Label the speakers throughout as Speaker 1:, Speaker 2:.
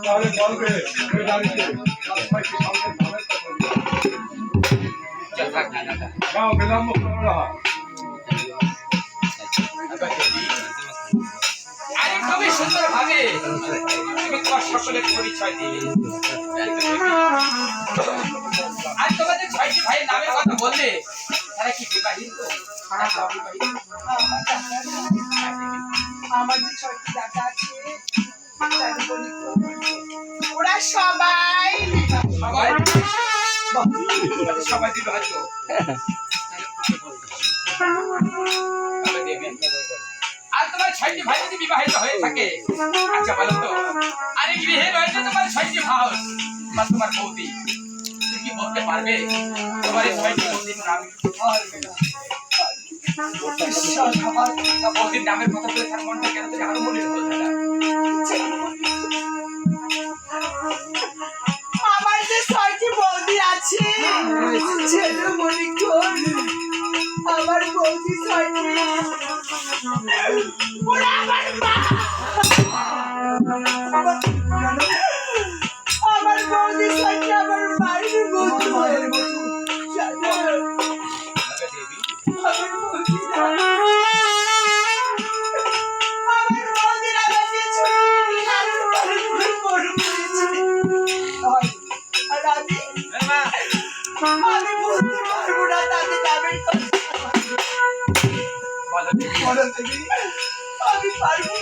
Speaker 1: তাহলে বলবে ওই বাড়িতে রাজশাহী সামনে ধানের কথা যাও বিলম্ব করো না।
Speaker 2: আরে খুবই সুন্দর ভাবে তুমি তোমার সকলের পরিচয় দিলে। আর তোমাদের 6টি ভাইয়ের নামের কথা বললে তারা কি বিবাহিত?
Speaker 3: আমার যে 6টি দাদা আছে ওরা সবাই
Speaker 2: সবাই সবাই বিবাহিত। আর তোমার 6টি ভাই যদি বিবাহিত হয়ে থাকে, আচ্ছা বলো তো, আরে গৃহে রয়েছে তোমার 6টি ভাই বা তোমার বৌদি, তুমি কি বলতে পারবে তোমার এই 6টি বৌদির নাম? বৌদির নামের কথা বলে তার মনটা কেন তুমি আরো মনে হলো দাদা?
Speaker 3: আমার যে 6টি বৌদি আছে ছেলে মনিকর আমার বৌদি 6টি ওরা আমার মা আমার বৌদি 6টি আমার মায়ের বন্ধু আমার আমি বলতে পারবো না তাদের নামের আমি পারবো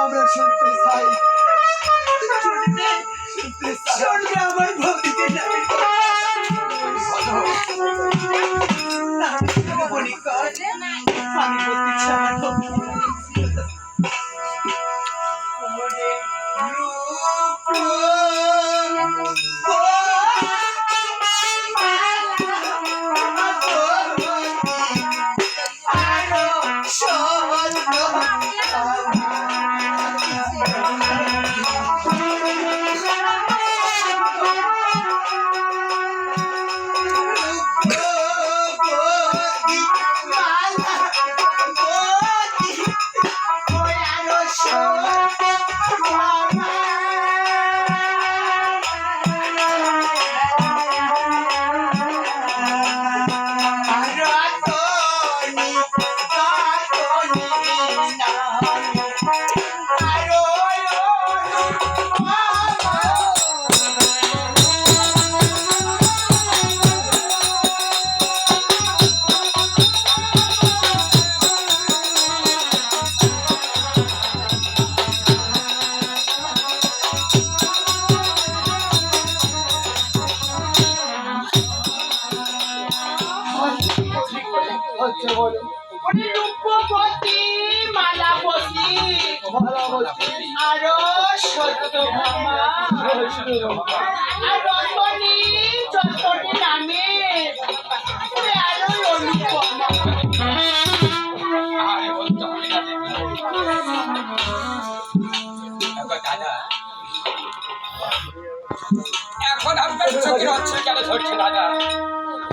Speaker 3: আমরা শুনতে চাই শুনবে আমার ভক্তিকে নামের আমি বলতে চাই আমার ভক্তি রূপবতী মালাবতী আরো সত্যভামা আর রতনী যতনী নামে আরো অনুপমা
Speaker 2: দাদা এখন আপনার চোখের অঞ্চল কেন ধরছে দাদা?